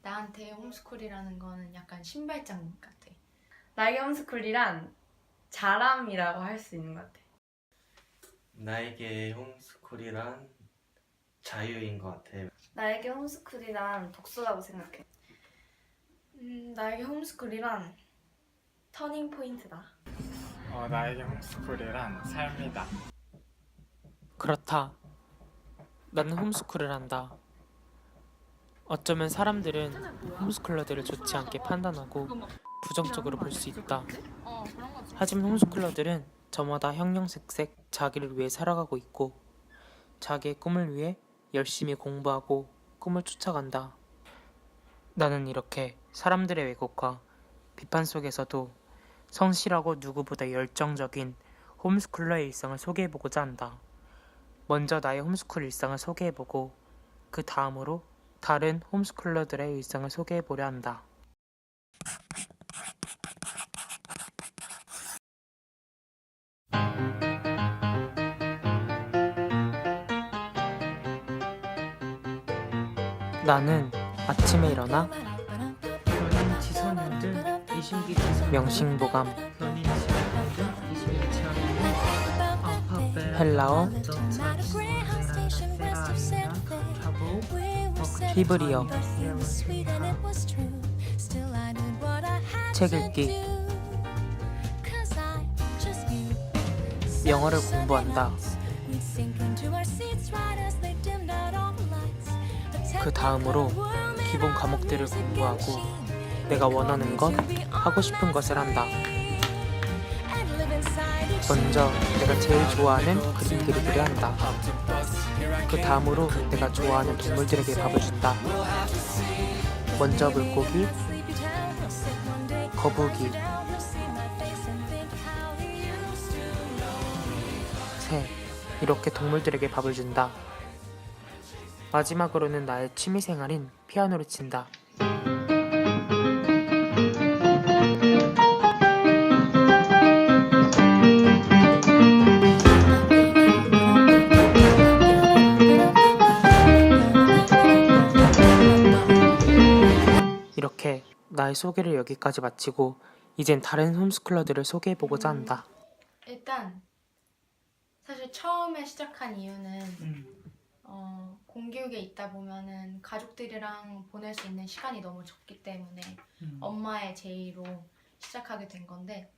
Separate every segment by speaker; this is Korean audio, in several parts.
Speaker 1: 나한테 홈스쿨이라는 거는 약간 신발장 같아.
Speaker 2: 나에게 홈스쿨이란 자람이라고 할 수 있는 것 같아.
Speaker 3: 나에게 홈스쿨이란 자유인 것 같아.
Speaker 2: 나에게 홈스쿨이란 독서라고 생각해. 나에게 홈스쿨이란 터닝 포인트다.
Speaker 4: 나에게 홈스쿨이란 삶이다.
Speaker 5: 그렇다. 나는 홈스쿨을 한다. 어쩌면 사람들은 홈스쿨러들을 좋지 않게 판단하고 부정적으로 볼 수 있다. 하지만 홈스쿨러들은 저마다 형형색색 자기를 위해 살아가고 있고 자기의 꿈을 위해 열심히 공부하고 꿈을 쫓아간다. 나는 이렇게 사람들의 왜곡과 비판 속에서도 성실하고 누구보다 열정적인 홈스쿨러의 일상을 소개해보고자 한다. 먼저 나의 홈스쿨 일상을 소개해보고 그 다음으로 다른 홈스쿨러들의 일상을 소개해보려 한다. 나는 아침에 일어나 명심보감, 헬라어, 히브리어, 책 읽기, 영어를 공부한다. 그 다음으로 기본 과목들을 공부하고 내가 원하는 것, 하고 싶은 것을 한다. 먼저 내가 제일 좋아하는 그림들을 그려야 한다. 그 다음으로 내가 좋아하는 동물들에게 밥을 준다. 먼저 물고기, 거북이, 새, 이렇게 동물들에게 밥을 준다. 마지막으로는 나의 취미생활인 피아노를 친다. 이렇게 나의 소개를 여기까지 마치고 이젠 다른 홈스쿨러들을 소개해보고자 한다.
Speaker 1: 일단 사실 처음에 시작한 이유는 공교육에 있다 보면은 가족들이랑 보낼 수 있는 시간이 너무 적기 때문에 엄마의 제의로 시작하게 된 건데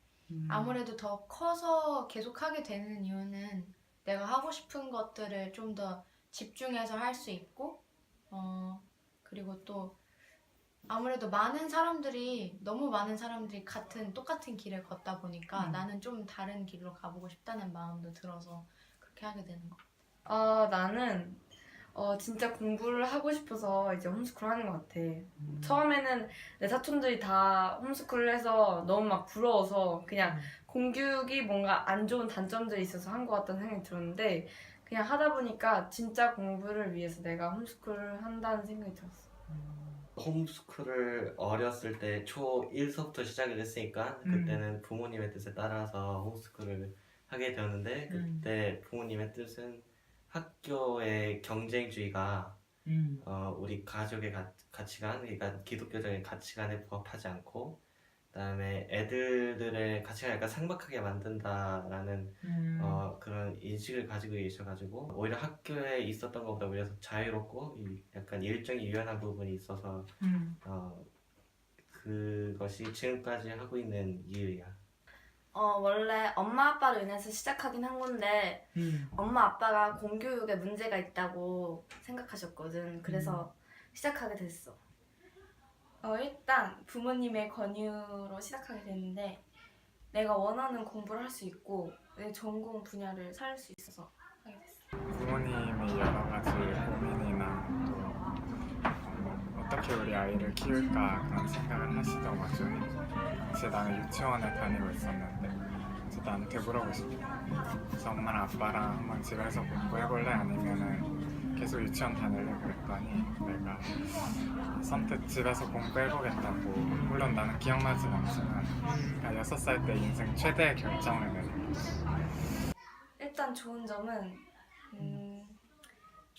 Speaker 1: 아무래도 더 커서 계속하게 되는 이유는 내가 하고 싶은 것들을 좀 더 집중해서 할 수 있고 그리고 또 아무래도 너무 많은 사람들이 똑같은 길을 걷다 보니까 나는 좀 다른 길로 가보고 싶다는 마음도 들어서 그렇게 하게 되는 것 같아.
Speaker 2: 나는 진짜 공부를 하고 싶어서 이제 홈스쿨 하는 것 같아. 처음에는 내 사촌들이 다 홈스쿨을 해서 너무 막 부러워서 그냥 공교육이 뭔가 안 좋은 단점들이 있어서 한 것 같다는 생각이 들었는데 그냥 하다 보니까 진짜 공부를 위해서 내가 홈스쿨을 한다는 생각이 들었어.
Speaker 3: 홈스쿨을 어렸을 때 초1서부터 시작을 했으니까 그때는 부모님의 뜻에 따라서 홈스쿨을 하게 되었는데 그때 부모님의 뜻은 학교의 경쟁주의가 우리 가족의 가치관, 그러니까 기독교적인 가치관에 부합하지 않고 그다음에 애들의 가치관을 약간 상박하게 만든다라는 그런 인식을 가지고 계셔가지고 오히려 학교에 있었던 것보다 오히려 더 자유롭고 약간 일정이 유연한 부분이 있어서 그것이 지금까지 하고 있는 이유야.
Speaker 2: 원래 엄마 아빠로 인해서 시작하긴 한 건데 엄마 아빠가 공교육에 문제가 있다고 생각하셨거든. 그래서 시작하게 됐어. 일단 부모님의 권유로 시작하게 됐는데 내가 원하는 공부를 할 수 있고 내 전공 분야를 살 수 있어서 하게 됐어.
Speaker 4: 부모님이 여러 가지 고민이나 또 어떻게 우리 아이를 키울까 그런 생각을 하시던 와중에 사실 나는 유치원에 다니고 있었는데 그래서 나한테 물어보고 싶어. 그래서 엄마랑 아빠랑 한번 집에서 공부해볼래? 아니면은 계속 유치원 다닐래? 그랬더니 내가 선뜻 집에서 공부해보겠다고. 물론 나는 기억나진 않지만 6살 때 인생 최대의 결정을 내린 거지.
Speaker 2: 일단 좋은 점은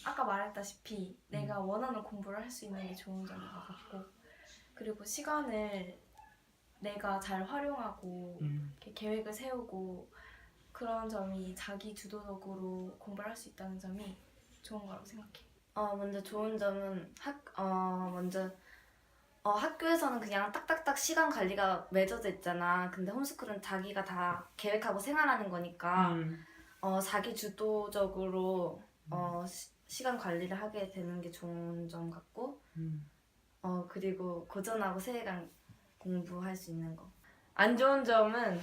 Speaker 2: 아까 말했다시피 내가 원하는 공부를 할 수 있는 게 좋은 점인 것 같고, 그리고 시간을 내가 잘 활용하고 이렇게 계획을 세우고 그런 점이 자기 주도적으로 공부를 할 수 있다는 점이 좋은 거라고 생각해. 먼저 좋은 점은 학교에서는 그냥 딱딱딱 시간 관리가 맺어져 있잖아. 근데 홈스쿨은 자기가 다 계획하고 생활하는 거니까 자기 주도적으로 시간 관리를 하게 되는 게 좋은 점 같고, 그리고 고전하고 세계관 공부할 수 있는 거. 안 좋은 점은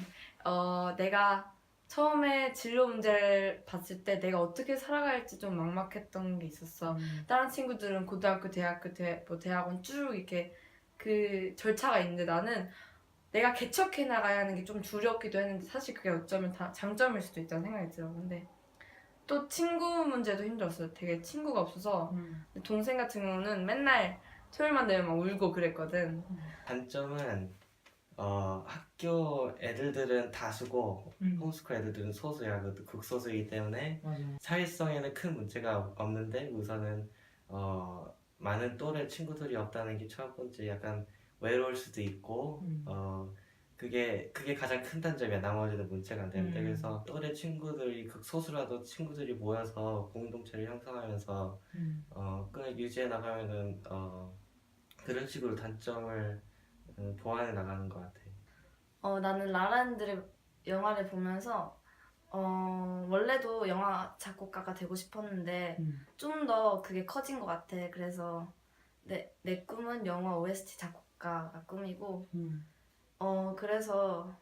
Speaker 2: 내가 처음에 진로 문제를 봤을 때 내가 어떻게 살아갈지 좀 막막했던 게 있었어. 다른 친구들은 고등학교, 대학교, 대학원 쭉 이렇게 그 절차가 있는데 나는 내가 개척해 나가야 하는 게 좀 두렵기도 했는데 사실 그게 어쩌면 다 장점일 수도 있다는 생각이 들어. 근데 또 친구 문제도 힘들었어요. 되게 친구가 없어서 동생 같은 경우는 맨날 토요일만 되면 막 울고 그랬거든.
Speaker 3: 단점은 학교 애들들은 다수고 홈스쿨 애들들은 소수야. 그것도 극소수이기 때문에
Speaker 5: 맞아.
Speaker 3: 사회성에는 큰 문제가 없는데 우선은 많은 또래 친구들이 없다는 게 첫 번째 약간 외로울 수도 있고 그게 가장 큰 단점이야. 나머지는 문제가 안 되는데 그래서 또래 친구들이 극소수라도 친구들이 모여서 공동체를 형성하면서 끈을 유지해 나가면은 그런 식으로 단점을 보완해 나가는 것 같아.
Speaker 2: 나는 라라랜드를 영화를 보면서 원래도 영화 작곡가가 되고 싶었는데 좀 더 그게 커진 것 같아. 그래서 내 꿈은 영화 OST 작곡가가 꿈이고 그래서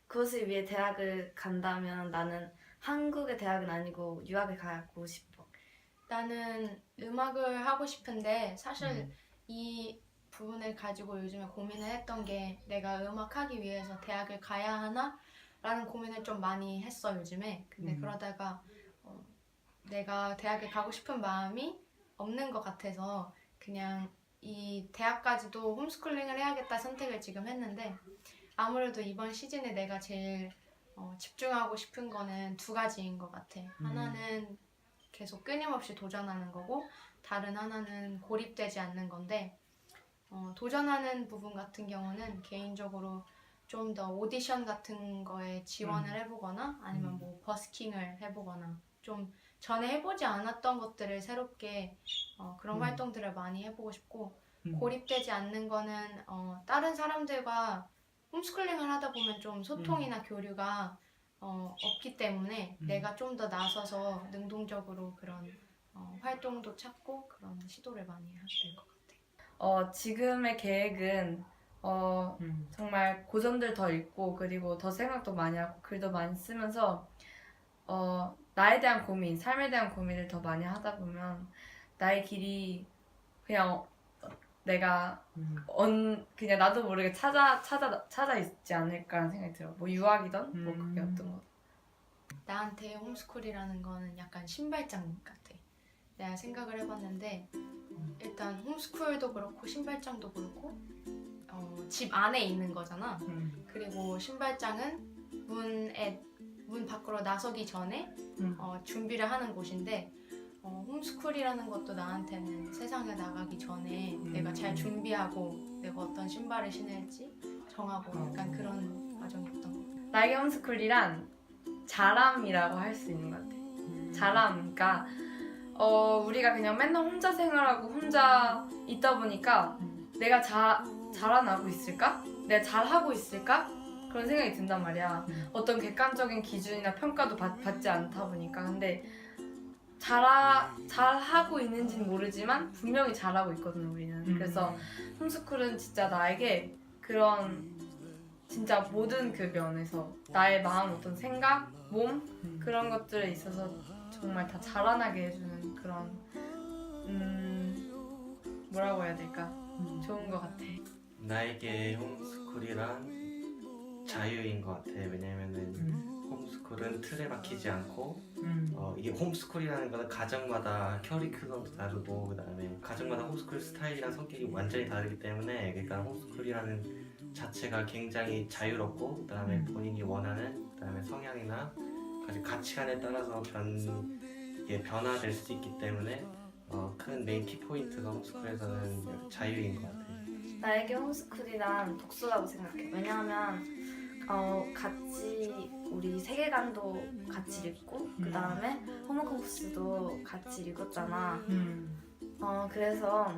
Speaker 2: 그것을 위해 대학을 간다면 나는 한국의 대학은 아니고 유학을 가고 싶어.
Speaker 1: 나는 음악을 하고 싶은데 사실 이 부분을 가지고 요즘에 고민을 했던 게 내가 음악하기 위해서 대학을 가야 하나? 라는 고민을 좀 많이 했어 요즘에. 근데 그러다가 내가 대학에 가고 싶은 마음이 없는 것 같아서 그냥 이 대학까지도 홈스쿨링을 해야겠다 선택을 지금 했는데, 아무래도 이번 시즌에 내가 제일 집중하고 싶은 거는 두 가지인 것 같아. 하나는 계속 끊임없이 도전하는 거고, 다른 하나는 고립되지 않는 건데, 도전하는 부분 같은 경우는 개인적으로 좀 더 오디션 같은 거에 지원을 해보거나 아니면 뭐 버스킹을 해보거나 좀 전에 해보지 않았던 것들을 새롭게 그런 활동들을 많이 해보고 싶고, 고립되지 않는 거는 다른 사람들과 홈스쿨링을 하다 보면 좀 소통이나 교류가 없기 때문에 내가 좀 더 나서서 능동적으로 그런 활동도 찾고 그런 시도를 많이 하게 된 것 같아.
Speaker 2: 지금의 계획은 정말 고전들 더 읽고 그리고 더 생각도 많이 하고 글도 많이 쓰면서 나에 대한 고민, 삶에 대한 고민을 더 많이 하다 보면 나의 길이 그냥 내가 그냥 나도 모르게 찾아 있지 않을까라는 생각이 들어. 뭐 유학이든 뭐 그게 어떤 거.
Speaker 1: 나한테 홈스쿨이라는 거는 약간 신발장 같아. 내가 생각을 해봤는데 일단 홈스쿨도 그렇고 신발장도 그렇고 집 안에 있는 거잖아. 그리고 신발장은 문 밖으로 나서기 전에 준비를 하는 곳인데, 홈스쿨이라는 것도 나한테는 세상에 나가기 전에 내가 잘 준비하고 내가 어떤 신발을 신을지 정하고 약간 그런 과정이었던 것 같아.
Speaker 2: 나에게 홈스쿨이란 자람이라고 할 수 있는 것 같아. 자람, 그러니까 우리가 그냥 맨날 혼자 생활하고 혼자 있다 보니까 내가 자라나고 있을까? 내가 잘하고 있을까? 그런 생각이 든단 말이야. 어떤 객관적인 기준이나 평가도 받지 않다 보니까. 근데 잘하고 있는지는 모르지만 분명히 잘하고 있거든 우리는. 그래서 홈스쿨은 진짜 나에게 그런 진짜 모든 그 면에서 나의 마음, 어떤 생각, 몸 그런 것들에 있어서 정말 다 자라나게 해주는 그런 뭐라고 해야 될까? 좋은 것 같아.
Speaker 3: 나에게 홈스쿨이란 자유인 것 같아. 왜냐면은 홈스쿨은 틀에 박히지 않고 이게 홈스쿨이라는 거는 가정마다 커리큘럼도 다르고 그다음에 가정마다 홈스쿨 스타일이랑 성격이 완전히 다르기 때문에, 그러니까 홈스쿨이라는 자체가 굉장히 자유롭고 그다음에 본인이 원하는 그다음에 성향이나 가치관에 따라서 이게 변화될 수 있기 때문에 큰 메인 키포인트가 홈스쿨에서는 자유인 것 같아요.
Speaker 2: 나에게 홈스쿨이란 독서라고 생각해. 왜냐하면 같이 우리 세계관도 같이 읽고 그 다음에 호모컴퍼스도 같이 읽었잖아. 그래서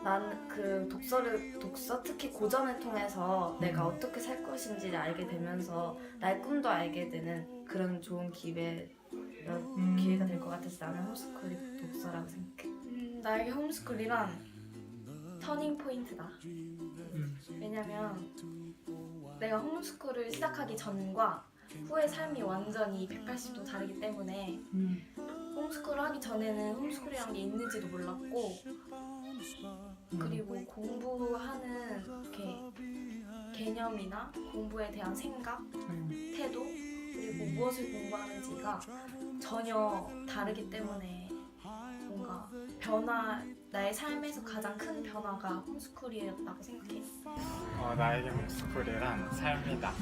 Speaker 2: 난 그 독서 특히 고전을 통해서 내가 어떻게 살 것인지를 알게 되면서 나의 꿈도 알게 되는 그런 좋은 기회가 될 것 같아서 나는 홈스쿨이 독서라고 생각해.
Speaker 1: 나에게 홈스쿨이란
Speaker 2: 터닝 포인트다. 왜냐면 내가 홈스쿨을 시작하기 전과 후의 삶이 완전히 180도 다르기 때문에 홈스쿨을 하기 전에는 홈스쿨이란 게 있는지도 몰랐고 그리고 공부하는 이렇게 개념이나 공부에 대한 생각, 태도 그리고 무엇을 공부하는지가 전혀 다르기 때문에 뭔가 나의 삶에서 가장 큰 변화가 홈스쿨이었다고 생각해.
Speaker 4: 나에게 홈스쿨이란 삶이다.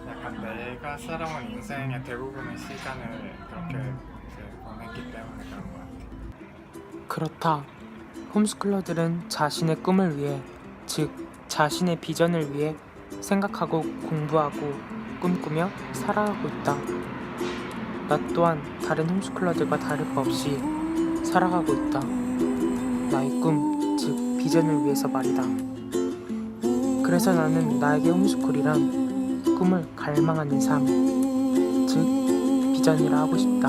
Speaker 4: 약간 내가 살아온 인생의 대부분의 시간을 그렇게 이제 보냈기 때문에 그런 것 같아.
Speaker 5: 그렇다. 홈스쿨러들은 자신의 꿈을 위해, 즉 자신의 비전을 위해 생각하고 공부하고 꿈꾸며 살아가고 있다. 나 또한 다른 홈스쿨러들과 다를 바 없이 살아가고 있다. 나의 꿈, 즉 비전을 위해서 말이다. 그래서 나는 나에게 홈스쿨이란 꿈을 갈망하는 삶, 즉 비전이라 하고 싶다.